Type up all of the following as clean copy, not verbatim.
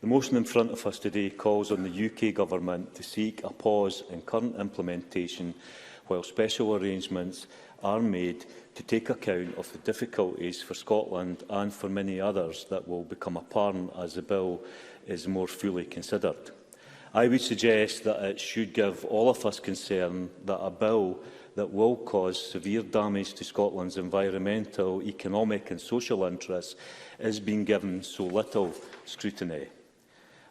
The motion in front of us today calls on the UK Government to seek a pause in current implementation while special arrangements are made to take account of the difficulties for Scotland and for many others that will become apparent as the bill is more fully considered. I would suggest that it should give all of us concern that a bill that will cause severe damage to Scotland's environmental, economic and social interests is being given so little scrutiny.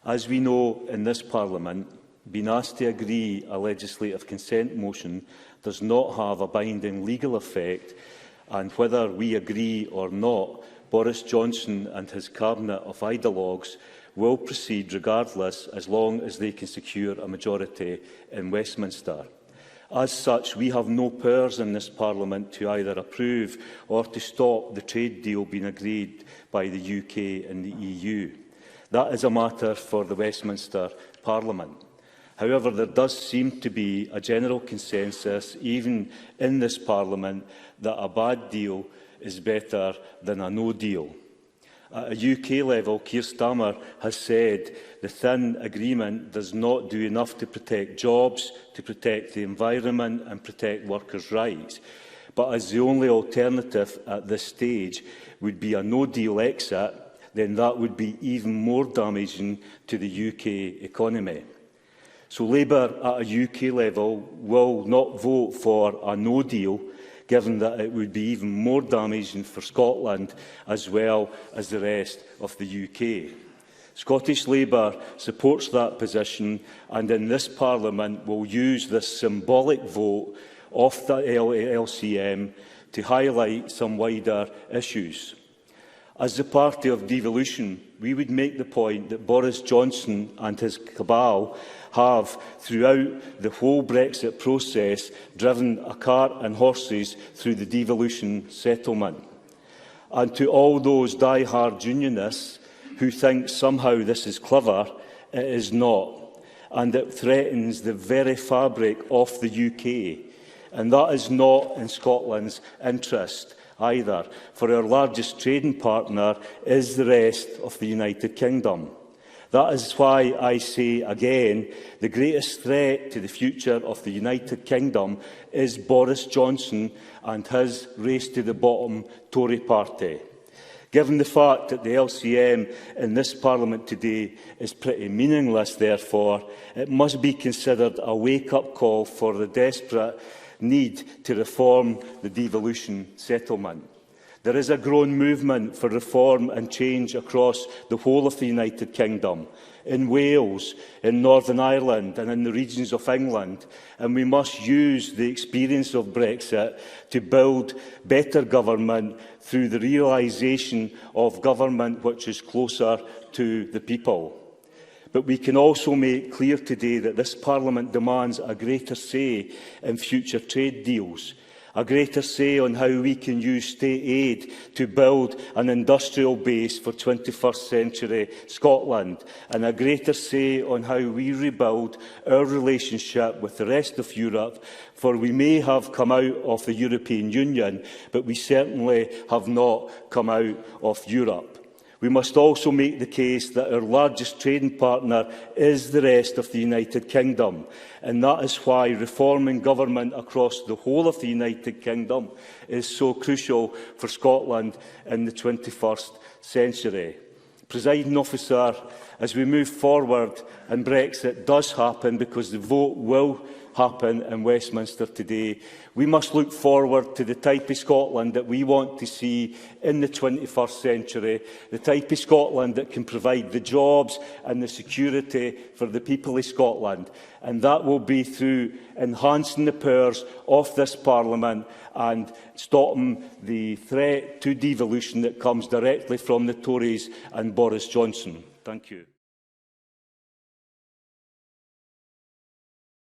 As we know in this Parliament, being asked to agree a legislative consent motion does not have a binding legal effect, and whether we agree or not, Boris Johnson and his cabinet of ideologues will proceed regardless, as long as they can secure a majority in Westminster. As such, we have no powers in this Parliament to either approve or to stop the trade deal being agreed by the UK and the EU. That is a matter for the Westminster Parliament. However, there does seem to be a general consensus, even in this Parliament, that a bad deal is better than a no deal. At a UK level, Keir Starmer has said the thin agreement does not do enough to protect jobs, to protect the environment and protect workers' rights. But as the only alternative at this stage would be a no-deal exit, then that would be even more damaging to the UK economy. So Labour at a UK level will not vote for a no deal, given that it would be even more damaging for Scotland as well as the rest of the UK. Scottish Labour supports that position, and in this Parliament will use this symbolic vote of the LCM to highlight some wider issues. As the party of devolution, we would make the point that Boris Johnson and his cabal have, throughout the whole Brexit process, driven a cart and horses through the devolution settlement. And to all those die-hard unionists who think somehow this is clever, it is not, and it threatens the very fabric of the UK. And that is not in Scotland's interest either, for our largest trading partner is the rest of the United Kingdom. That is why I say again, the greatest threat to the future of the United Kingdom is Boris Johnson and his race-to-the-bottom Tory party. Given the fact that the LCM in this Parliament today is pretty meaningless, therefore, it must be considered a wake-up call for the desperate need to reform the devolution settlement. There is a growing movement for reform and change across the whole of the United Kingdom, in Wales, in Northern Ireland and in the regions of England, and we must use the experience of Brexit to build better government through the realisation of government which is closer to the people. But we can also make clear today that this Parliament demands a greater say in future trade deals, a greater say on how we can use state aid to build an industrial base for 21st century Scotland, and a greater say on how we rebuild our relationship with the rest of Europe, for we may have come out of the European Union, but we certainly have not come out of Europe. We must also make the case that our largest trading partner is the rest of the United Kingdom, and that is why reforming government across the whole of the United Kingdom is so crucial for Scotland in the 21st century. Presiding Officer, as we move forward and Brexit does happen, because the vote will happen in Westminster today, we must look forward to the type of Scotland that we want to see in the 21st century, the type of Scotland that can provide the jobs and the security for the people of Scotland. And that will be through enhancing the powers of this Parliament and stopping the threat to devolution that comes directly from the Tories and Boris Johnson. Thank you.